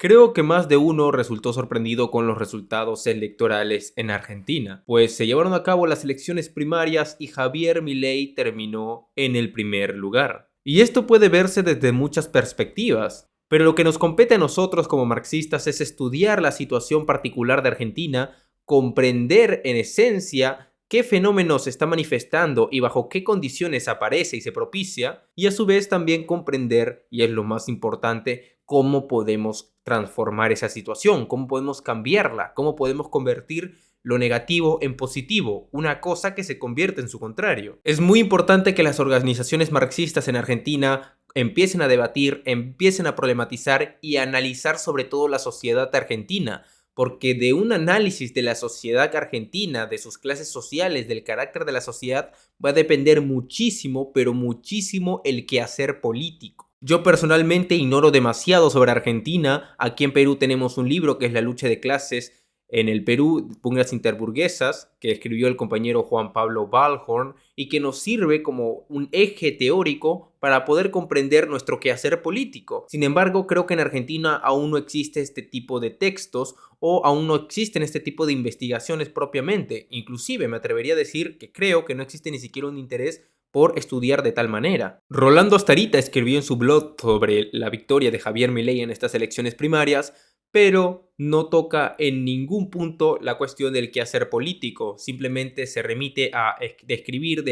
Creo que más de uno resultó sorprendido con los resultados electorales en Argentina, pues se llevaron a cabo las elecciones primarias y Javier Milei terminó en el primer lugar. Y esto puede verse desde muchas perspectivas, pero lo que nos compete a nosotros como marxistas es estudiar la situación particular de Argentina, comprender en esencia qué fenómenos se está manifestando y bajo qué condiciones aparece y se propicia, y a su vez también comprender, y es lo más importante, cómo podemos transformar esa situación, cómo podemos cambiarla, cómo podemos convertir lo negativo en positivo, una cosa que se convierte en su contrario. Es muy importante que las organizaciones marxistas en Argentina empiecen a debatir, empiecen a problematizar y a analizar sobre todo la sociedad argentina, porque de un análisis de la sociedad argentina, de sus clases sociales, del carácter de la sociedad, va a depender muchísimo, pero muchísimo el quehacer político. Yo personalmente ignoro demasiado sobre Argentina. Aquí en Perú tenemos un libro que es La lucha de clases en el Perú, pugnas interburguesas, que escribió el compañero Juan Pablo Balhorn y que nos sirve como un eje teórico para poder comprender nuestro quehacer político. Sin embargo, creo que en Argentina aún no existe este tipo de textos o aún no existen este tipo de investigaciones propiamente. Inclusive me atrevería a decir que creo que no existe ni siquiera un interés por estudiar de tal manera. Rolando Astarita escribió en su blog sobre la victoria de Javier Milei en estas elecciones primarias, pero no toca en ningún punto la cuestión del quehacer político, simplemente se remite a describir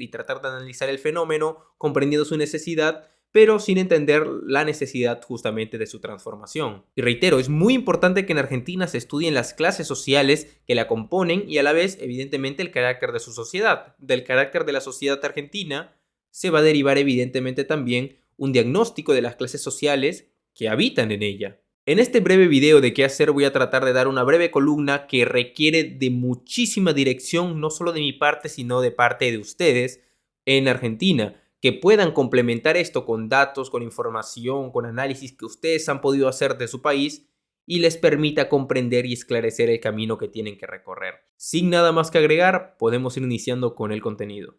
y tratar de analizar el fenómeno, comprendiendo su necesidad, pero sin entender la necesidad justamente de su transformación. Y reitero, es muy importante que en Argentina se estudien las clases sociales que la componen y a la vez, evidentemente, el carácter de su sociedad. Del carácter de la sociedad argentina se va a derivar evidentemente también un diagnóstico de las clases sociales que habitan en ella. En este breve video de qué hacer voy a tratar de dar una breve columna que requiere de muchísima dirección, no solo de mi parte, sino de parte de ustedes en Argentina, que puedan complementar esto con datos, con información, con análisis que ustedes han podido hacer de su país y les permita comprender y esclarecer el camino que tienen que recorrer. Sin nada más que agregar, podemos ir iniciando con el contenido.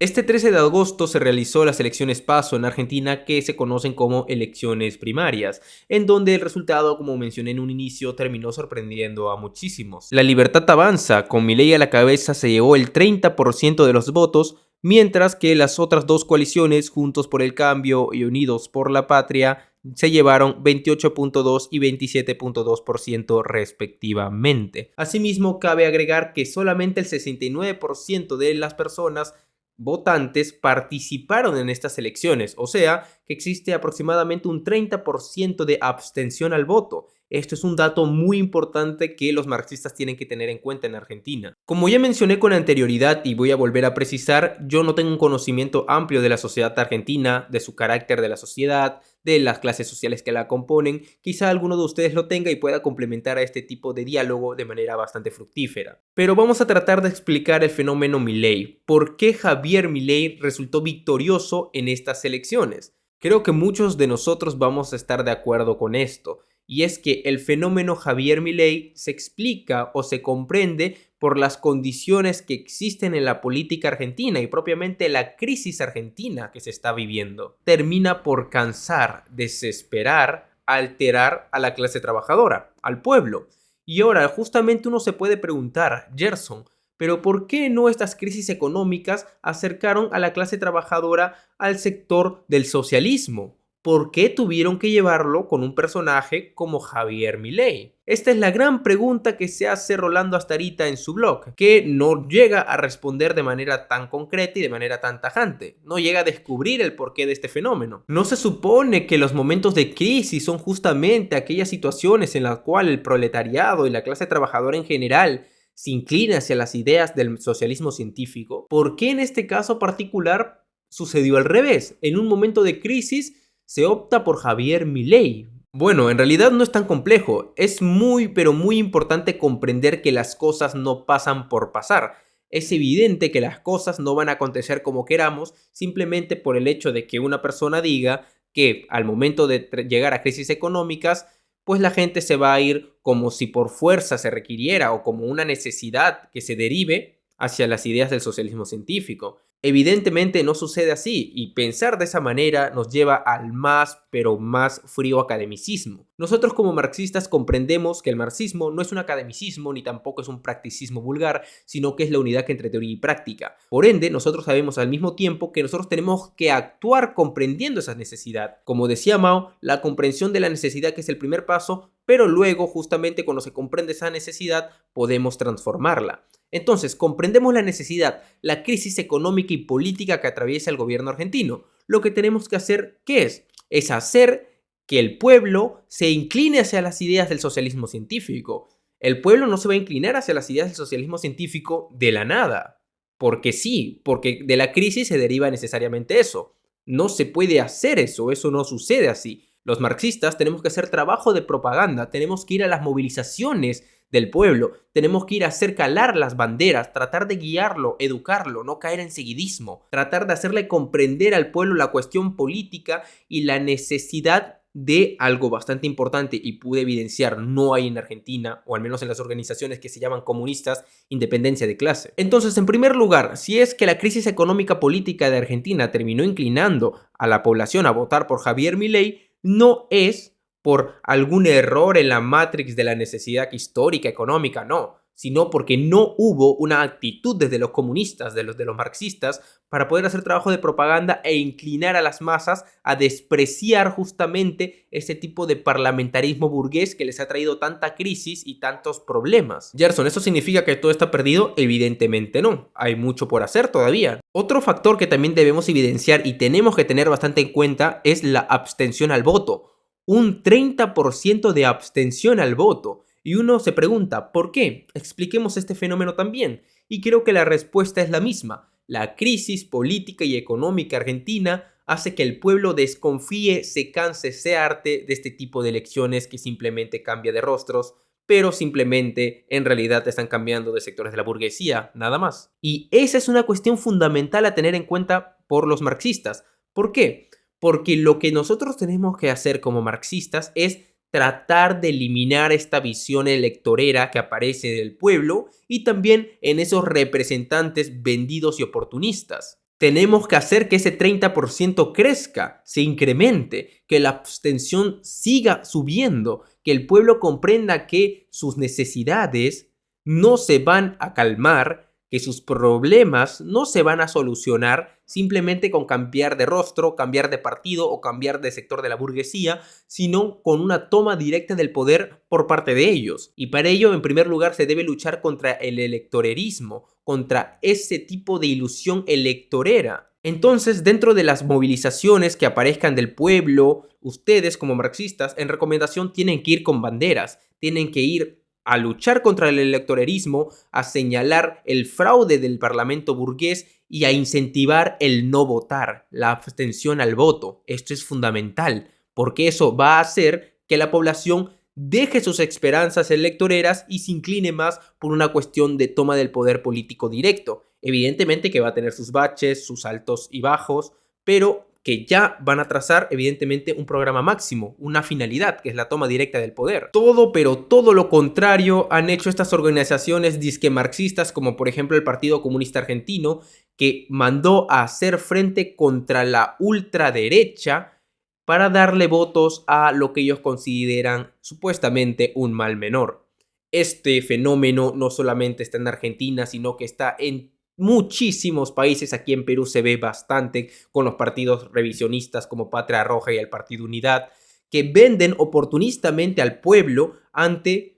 Este 13 de agosto se realizó las elecciones PASO en Argentina, que se conocen como elecciones primarias, en donde el resultado, como mencioné en un inicio, terminó sorprendiendo a muchísimos. La Libertad Avanza, con Milei a la cabeza, se llevó el 30% de los votos, mientras que las otras dos coaliciones, Juntos por el Cambio y Unidos por la Patria, se llevaron 28.2 y 27.2% respectivamente. Asimismo, cabe agregar que solamente el 69% de las personas votantes participaron en estas elecciones, o sea que existe aproximadamente un 30% de abstención al voto. Esto es un dato muy importante que los marxistas tienen que tener en cuenta en Argentina. Como ya mencioné con anterioridad y voy a volver a precisar, yo no tengo un conocimiento amplio de la sociedad argentina, de su carácter de la sociedad, de las clases sociales que la componen. Quizá alguno de ustedes lo tenga y pueda complementar a este tipo de diálogo de manera bastante fructífera. Pero vamos a tratar de explicar el fenómeno Milei. ¿Por qué Javier Milei resultó victorioso en estas elecciones? Creo que muchos de nosotros vamos a estar de acuerdo con esto, y es que el fenómeno Javier Milei se explica o se comprende por las condiciones que existen en la política argentina y propiamente la crisis argentina que se está viviendo. Termina por cansar, desesperar, alterar a la clase trabajadora, al pueblo. Y ahora justamente uno se puede preguntar, Gerson, pero ¿por qué no estas crisis económicas acercaron a la clase trabajadora al sector del socialismo? ¿Por qué tuvieron que llevarlo con un personaje como Javier Milei? Esta es la gran pregunta que se hace Rolando Astarita en su blog, que no llega a responder de manera tan concreta y de manera tan tajante. No llega a descubrir el porqué de este fenómeno. ¿No se supone que los momentos de crisis son justamente aquellas situaciones en las cuales el proletariado y la clase trabajadora en general se inclina hacia las ideas del socialismo científico? ¿Por qué en este caso particular sucedió al revés? En un momento de crisis se opta por Javier Milei. Bueno, en realidad no es tan complejo. Es muy, pero muy importante comprender que las cosas no pasan por pasar. Es evidente que las cosas no van a acontecer como queramos simplemente por el hecho de que una persona diga que al momento de llegar a crisis económicas, pues la gente se va a ir como si por fuerza se requiriera o como una necesidad que se derive hacia las ideas del socialismo científico. Evidentemente no sucede así, y pensar de esa manera nos lleva al más, pero más frío academicismo. Nosotros como marxistas comprendemos que el marxismo no es un academicismo ni tampoco es un practicismo vulgar, sino que es la unidad entre teoría y práctica. Por ende, nosotros sabemos al mismo tiempo que nosotros tenemos que actuar comprendiendo esa necesidad. Como decía Mao, la comprensión de la necesidad que es el primer paso, pero luego, justamente cuando se comprende esa necesidad, podemos transformarla. Entonces, comprendemos la necesidad, la crisis económica y política que atraviesa el gobierno argentino. Lo que tenemos que hacer, ¿qué es? Es hacer que el pueblo se incline hacia las ideas del socialismo científico. El pueblo no se va a inclinar hacia las ideas del socialismo científico de la nada. Porque sí, porque de la crisis se deriva necesariamente eso. No se puede hacer eso, eso no sucede así. Los marxistas tenemos que hacer trabajo de propaganda, tenemos que ir a las movilizaciones del pueblo, tenemos que ir a hacer calar las banderas, tratar de guiarlo, educarlo, no caer en seguidismo, tratar de hacerle comprender al pueblo la cuestión política y la necesidad de algo bastante importante, y pude evidenciar, no hay en Argentina, o al menos en las organizaciones que se llaman comunistas, independencia de clase. Entonces, en primer lugar, si es que la crisis económica política de Argentina terminó inclinando a la población a votar por Javier Milei, no es por algún error en la matrix de la necesidad histórica, económica, no, sino porque no hubo una actitud desde los comunistas, de los marxistas, para poder hacer trabajo de propaganda e inclinar a las masas a despreciar justamente ese tipo de parlamentarismo burgués que les ha traído tanta crisis y tantos problemas. Gerson, ¿eso significa que todo está perdido? Evidentemente no, hay mucho por hacer todavía. Otro factor que también debemos evidenciar y tenemos que tener bastante en cuenta es la abstención al voto. Un 30% de abstención al voto. Y uno se pregunta, ¿por qué? Expliquemos este fenómeno también. Y creo que la respuesta es la misma. La crisis política y económica argentina hace que el pueblo desconfíe, se canse, se harte de este tipo de elecciones que simplemente cambia de rostros, pero simplemente en realidad están cambiando de sectores de la burguesía, nada más. Y esa es una cuestión fundamental a tener en cuenta por los marxistas. ¿Por qué? Porque lo que nosotros tenemos que hacer como marxistas es tratar de eliminar esta visión electorera que aparece del pueblo y también en esos representantes vendidos y oportunistas. Tenemos que hacer que ese 30% crezca, se incremente, que la abstención siga subiendo, que el pueblo comprenda que sus necesidades no se van a calmar, que sus problemas no se van a solucionar simplemente con cambiar de rostro, cambiar de partido o cambiar de sector de la burguesía, sino con una toma directa del poder por parte de ellos. Y para ello, en primer lugar, se debe luchar contra el electorerismo, contra ese tipo de ilusión electorera. Entonces, dentro de las movilizaciones que aparezcan del pueblo, ustedes como marxistas, en recomendación tienen que ir con banderas, tienen que ir a luchar contra el electorerismo, a señalar el fraude del parlamento burgués y a incentivar el no votar, la abstención al voto. Esto es fundamental, porque eso va a hacer que la población deje sus esperanzas electoreras y se incline más por una cuestión de toma del poder político directo. Evidentemente que va a tener sus baches, sus altos y bajos, pero que ya van a trazar evidentemente un programa máximo, una finalidad, que es la toma directa del poder. Todo, pero todo lo contrario han hecho estas organizaciones disque marxistas, como por ejemplo el Partido Comunista Argentino, que mandó a hacer frente contra la ultraderecha para darle votos a lo que ellos consideran supuestamente un mal menor. Este fenómeno no solamente está en Argentina, sino que está en muchísimos países. Aquí en Perú se ve bastante con los partidos revisionistas como Patria Roja y el Partido Unidad, que venden oportunistamente al pueblo ante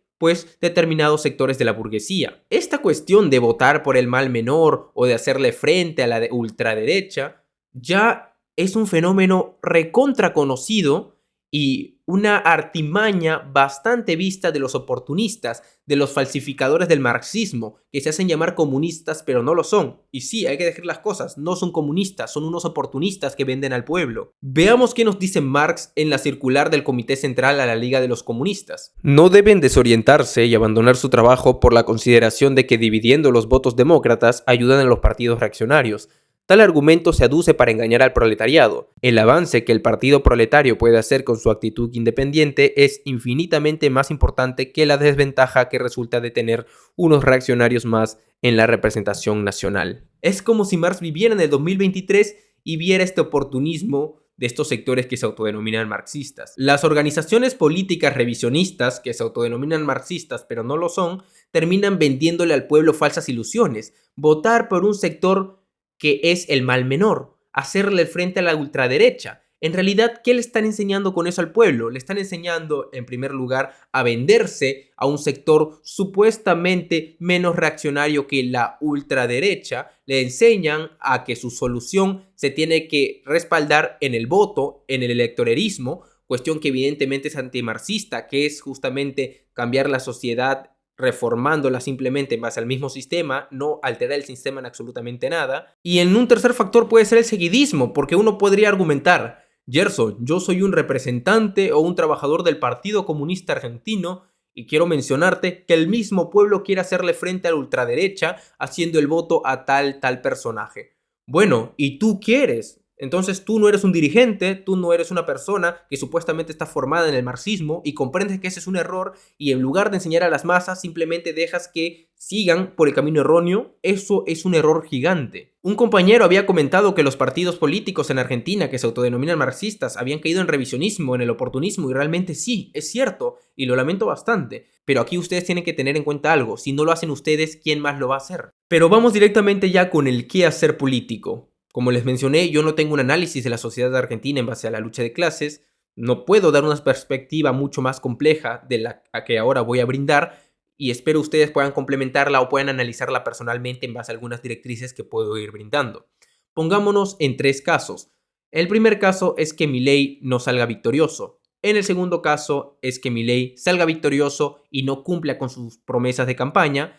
determinados sectores de la burguesía. Esta cuestión de votar por el mal menor o de hacerle frente a la ultraderecha ya es un fenómeno recontra conocido y una artimaña bastante vista de los oportunistas, de los falsificadores del marxismo, que se hacen llamar comunistas pero no lo son. Y sí, hay que decir las cosas, no son comunistas, son unos oportunistas que venden al pueblo. Veamos qué nos dice Marx en la circular del Comité Central a la Liga de los Comunistas. No deben desorientarse y abandonar su trabajo por la consideración de que dividiendo los votos demócratas ayudan a los partidos reaccionarios. Tal argumento se aduce para engañar al proletariado. El avance que el partido proletario puede hacer con su actitud independiente es infinitamente más importante que la desventaja que resulta de tener unos reaccionarios más en la representación nacional. Es como si Marx viviera en el 2023 y viera este oportunismo de estos sectores que se autodenominan marxistas. Las organizaciones políticas revisionistas, que se autodenominan marxistas pero no lo son, terminan vendiéndole al pueblo falsas ilusiones. Votar por un sector que es el mal menor, hacerle frente a la ultraderecha. En realidad, ¿qué le están enseñando con eso al pueblo? Le están enseñando, en primer lugar, a venderse a un sector supuestamente menos reaccionario que la ultraderecha. Le enseñan a que su solución se tiene que respaldar en el voto, en el electorerismo, cuestión que evidentemente es antimarxista, que es justamente cambiar la sociedad reformándola simplemente en base al mismo sistema, no alterar el sistema en absolutamente nada. Y en un tercer factor puede ser el seguidismo, porque uno podría argumentar: Gerson, yo soy un representante o un trabajador del Partido Comunista Argentino y quiero mencionarte que el mismo pueblo quiere hacerle frente a la ultraderecha haciendo el voto a tal personaje. Bueno, ¿y tú quieres? Entonces tú no eres un dirigente, tú no eres una persona que supuestamente está formada en el marxismo y comprendes que ese es un error y en lugar de enseñar a las masas simplemente dejas que sigan por el camino erróneo. Eso es un error gigante. Un compañero había comentado que los partidos políticos en Argentina que se autodenominan marxistas habían caído en revisionismo, en el oportunismo, y realmente sí, es cierto, y lo lamento bastante. Pero aquí ustedes tienen que tener en cuenta algo: si no lo hacen ustedes, ¿quién más lo va a hacer? Pero vamos directamente ya con el qué hacer político. Como les mencioné, yo no tengo un análisis de la sociedad argentina en base a la lucha de clases, no puedo dar una perspectiva mucho más compleja de la que ahora voy a brindar, y espero ustedes puedan complementarla o puedan analizarla personalmente en base a algunas directrices que puedo ir brindando. Pongámonos en tres casos. El primer caso es que Milei no salga victorioso. En el segundo caso es que Milei salga victorioso y no cumpla con sus promesas de campaña.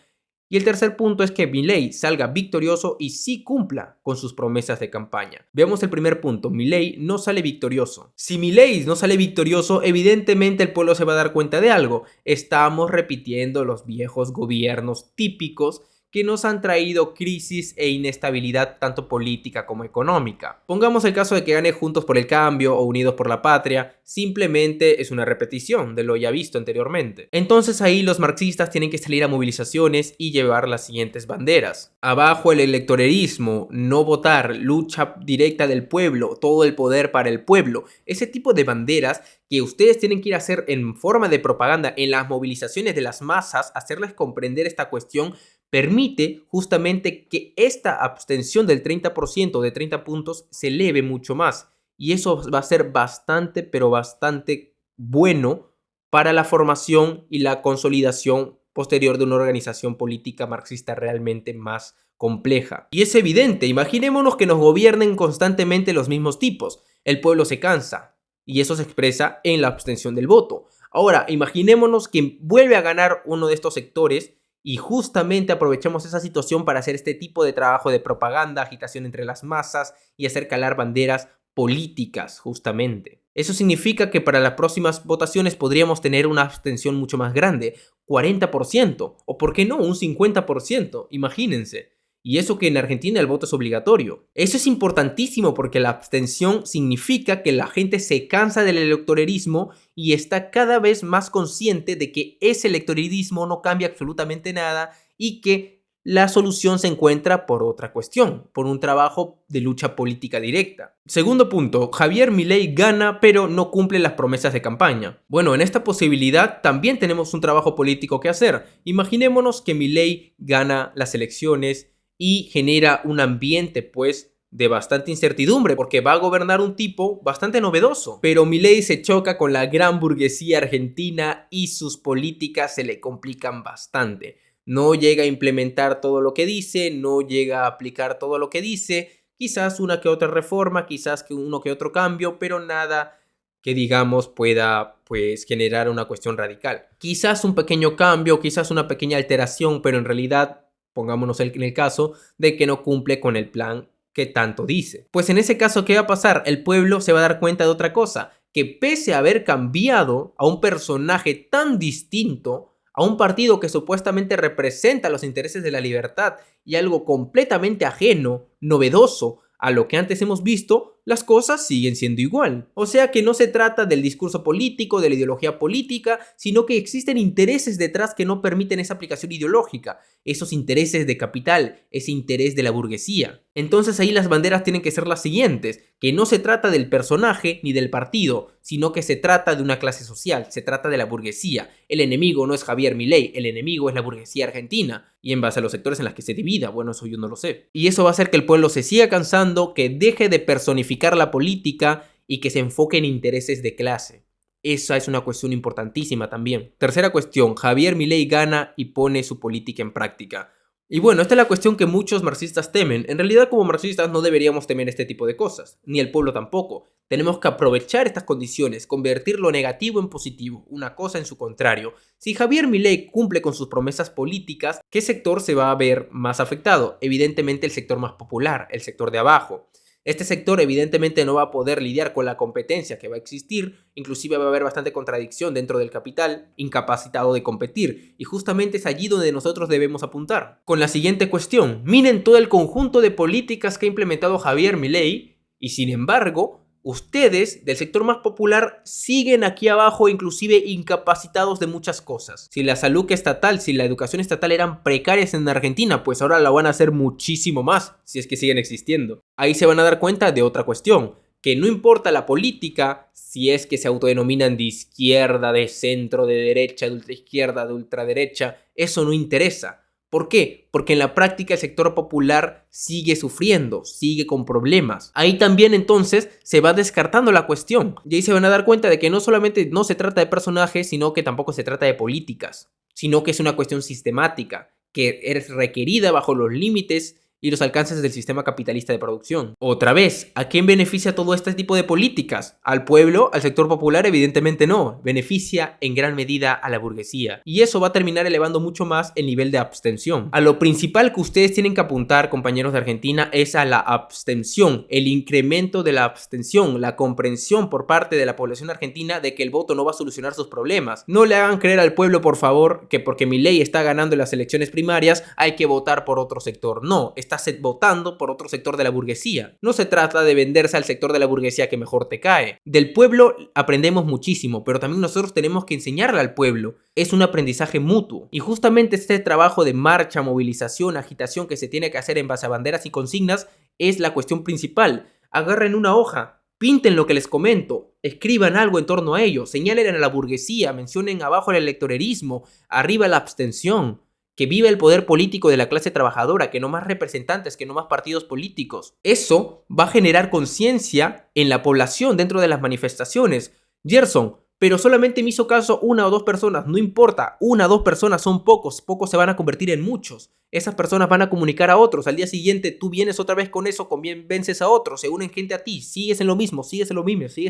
Y el tercer punto es que Milei salga victorioso y sí cumpla con sus promesas de campaña. Veamos el primer punto: Milei no sale victorioso. Si Milei no sale victorioso, evidentemente el pueblo se va a dar cuenta de algo. Estamos repitiendo los viejos gobiernos típicos que nos han traído crisis e inestabilidad tanto política como económica. Pongamos el caso de que gane Juntos por el Cambio o Unidos por la Patria, simplemente es una repetición de lo ya visto anteriormente. Entonces ahí los marxistas tienen que salir a movilizaciones y llevar las siguientes banderas: abajo el electorerismo, no votar, lucha directa del pueblo, todo el poder para el pueblo. Ese tipo de banderas que ustedes tienen que ir a hacer en forma de propaganda en las movilizaciones de las masas, hacerles comprender esta cuestión, permite justamente que esta abstención del 30% de 30 puntos se eleve mucho más. Y eso va a ser bastante, pero bastante bueno para la formación y la consolidación posterior de una organización política marxista realmente más compleja. Y es evidente, imaginémonos que nos gobiernen constantemente los mismos tipos. El pueblo se cansa y eso se expresa en la abstención del voto. Ahora, imaginémonos que vuelve a ganar uno de estos sectores y justamente aprovechamos esa situación para hacer este tipo de trabajo de propaganda, agitación entre las masas y hacer calar banderas políticas justamente. Eso significa que para las próximas votaciones podríamos tener una abstención mucho más grande, 40%, o por qué no, un 50%, imagínense. Y eso que en Argentina el voto es obligatorio. Eso es importantísimo porque la abstención significa que la gente se cansa del electorerismo y está cada vez más consciente de que ese electorerismo no cambia absolutamente nada y que la solución se encuentra por otra cuestión, por un trabajo de lucha política directa. Segundo punto: Javier Milei gana pero no cumple las promesas de campaña. Bueno, en esta posibilidad también tenemos un trabajo político que hacer. Imaginémonos que Milei gana las elecciones y genera un ambiente pues de bastante incertidumbre porque va a gobernar un tipo bastante novedoso. Pero Milei se choca con la gran burguesía argentina y sus políticas se le complican bastante. No llega a implementar todo lo que dice, no llega a aplicar todo lo que dice, quizás una que otra reforma, quizás que uno que otro cambio, pero nada que digamos pueda pues generar una cuestión radical. Quizás un pequeño cambio, quizás una pequeña alteración, pero en realidad pongámonos en el caso de que no cumple con el plan que tanto dice. Pues en ese caso, ¿qué va a pasar? El pueblo se va a dar cuenta de otra cosa, que pese a haber cambiado a un personaje tan distinto, a un partido que supuestamente representa los intereses de la libertad y algo completamente ajeno, novedoso a lo que antes hemos visto, las cosas siguen siendo igual. O sea que no se trata del discurso político, de la ideología política, sino que existen intereses detrás que no permiten esa aplicación ideológica, esos intereses de capital, ese interés de la burguesía. Entonces ahí las banderas tienen que ser las siguientes, que no se trata del personaje ni del partido, sino que se trata de una clase social, se trata de la burguesía. El enemigo no es Javier Milei, el enemigo es la burguesía argentina. Y en base a los sectores en los que se divida, bueno, eso yo no lo sé. Y eso va a hacer que el pueblo se siga cansando, que deje de personificar la política y que se enfoque en intereses de clase. Esa es una cuestión importantísima también. Tercera cuestión, Javier Milei gana y pone su política en práctica. Y bueno, esta es la cuestión que muchos marxistas temen. En realidad, como marxistas no deberíamos temer este tipo de cosas, ni el pueblo tampoco. Tenemos que aprovechar estas condiciones, convertir lo negativo en positivo, una cosa en su contrario. Si Javier Milei cumple con sus promesas políticas, ¿qué sector se va a ver más afectado? Evidentemente el sector más popular, el sector de abajo. Este sector evidentemente no va a poder lidiar con la competencia que va a existir, inclusive va a haber bastante contradicción dentro del capital, incapacitado de competir, y justamente es allí donde nosotros debemos apuntar. Con la siguiente cuestión, miren todo el conjunto de políticas que ha implementado Javier Milei, y sin embargo, ustedes, del sector más popular, siguen aquí abajo inclusive incapacitados de muchas cosas. Si la salud estatal, si la educación estatal eran precarias en Argentina, pues ahora la van a hacer muchísimo más, si es que siguen existiendo. Ahí se van a dar cuenta de otra cuestión, que no importa la política, si es que se autodenominan de izquierda, de centro, de derecha, de ultraizquierda, de ultraderecha, eso no interesa. ¿Por qué? Porque en la práctica el sector popular sigue sufriendo, sigue con problemas. Ahí también entonces se va descartando la cuestión. Y ahí se van a dar cuenta de que no solamente no se trata de personajes, sino que tampoco se trata de políticas, sino que es una cuestión sistemática, que es requerida bajo los límites y los alcances del sistema capitalista de producción. Otra vez, ¿a quién beneficia todo este tipo de políticas? ¿Al pueblo? ¿Al sector popular? Evidentemente no. Beneficia en gran medida a la burguesía. Y eso va a terminar elevando mucho más el nivel de abstención. A lo principal que ustedes tienen que apuntar, compañeros de Argentina, es a la abstención, el incremento de la abstención, la comprensión por parte de la población argentina de que el voto no va a solucionar sus problemas. No le hagan creer al pueblo, por favor, que porque Milei está ganando en las elecciones primarias hay que votar por otro sector. No, está votando por otro sector de la burguesía. No se trata de venderse al sector de la burguesía que mejor te cae. Del pueblo aprendemos muchísimo, pero también nosotros tenemos que enseñarle al pueblo. Es un aprendizaje mutuo. Y justamente este trabajo de marcha, movilización, agitación que se tiene que hacer en base a banderas y consignas es la cuestión principal. Agarren una hoja, pinten lo que les comento, escriban algo en torno a ello, señalen a la burguesía, mencionen abajo el electorerismo, arriba la abstención. Que viva el poder político de la clase trabajadora, que no más representantes, que no más partidos políticos. Eso va a generar conciencia en la población dentro de las manifestaciones. Gerson, pero solamente me hizo caso una o dos personas, no importa, una o dos personas son pocos, pocos se van a convertir en muchos. Esas personas van a comunicar a otros, al día siguiente tú vienes otra vez con eso, vences a otros, se unen gente a ti, sigues en lo mismo, sigues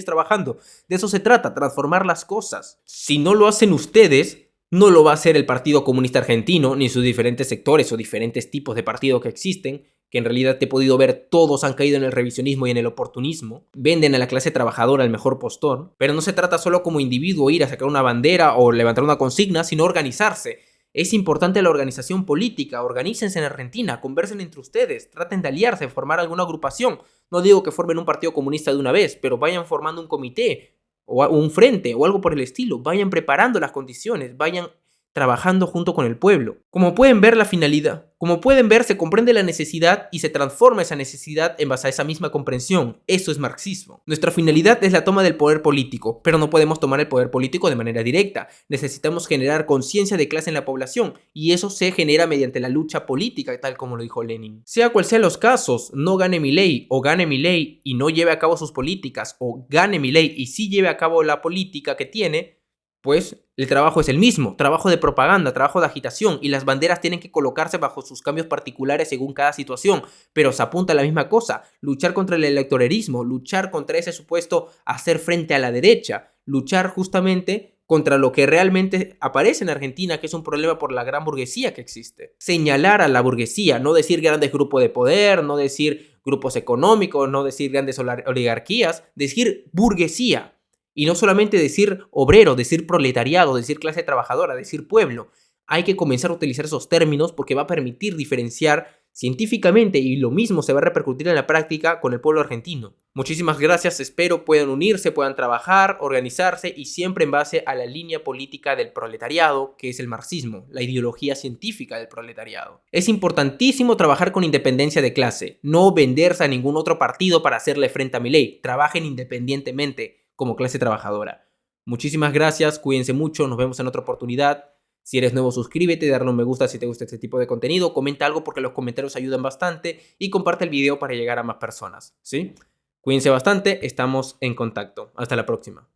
trabajando. De eso se trata, transformar las cosas. Si no lo hacen ustedes, no lo va a hacer el Partido Comunista Argentino, ni sus diferentes sectores o diferentes tipos de partidos que existen, que en realidad te he podido ver, todos han caído en el revisionismo y en el oportunismo. Venden a la clase trabajadora al mejor postor. Pero no se trata solo como individuo ir a sacar una bandera o levantar una consigna, sino organizarse. Es importante la organización política, organícense en Argentina, conversen entre ustedes, traten de aliarse, formar alguna agrupación. No digo que formen un partido comunista de una vez, pero vayan formando un comité, o un frente o algo por el estilo, vayan preparando las condiciones, vayan trabajando junto con el pueblo. Como pueden ver la finalidad, como pueden ver se comprende la necesidad y se transforma esa necesidad en base a esa misma comprensión. Eso es marxismo. Nuestra finalidad es la toma del poder político, pero no podemos tomar el poder político de manera directa. Necesitamos generar conciencia de clase en la población y eso se genera mediante la lucha política, tal como lo dijo Lenin. Sea cual sean los casos, no gane Milei o gane Milei y no lleve a cabo sus políticas o gane Milei y sí lleve a cabo la política que tiene, pues el trabajo es el mismo, trabajo de propaganda, trabajo de agitación y las banderas tienen que colocarse bajo sus cambios particulares según cada situación, pero se apunta a la misma cosa, luchar contra el electorerismo, luchar contra ese supuesto hacer frente a la derecha, luchar justamente contra lo que realmente aparece en Argentina, que es un problema por la gran burguesía que existe. Señalar a la burguesía, no decir grandes grupos de poder, no decir grupos económicos, no decir grandes oligarquías, decir burguesía. Y no solamente decir obrero, decir proletariado, decir clase trabajadora, decir pueblo. Hay que comenzar a utilizar esos términos porque va a permitir diferenciar científicamente, y lo mismo se va a repercutir en la práctica con el pueblo argentino. Muchísimas gracias, espero puedan unirse, puedan trabajar, organizarse y siempre en base a la línea política del proletariado, que es el marxismo, la ideología científica del proletariado. Es importantísimo trabajar con independencia de clase, no venderse a ningún otro partido para hacerle frente a Milei. Trabajen independientemente como clase trabajadora. Muchísimas gracias, cuídense mucho, nos vemos en otra oportunidad. Si eres nuevo, suscríbete, darle un me gusta si te gusta este tipo de contenido, comenta algo porque los comentarios ayudan bastante y comparte el video para llegar a más personas, ¿sí? Cuídense bastante, estamos en contacto. Hasta la próxima.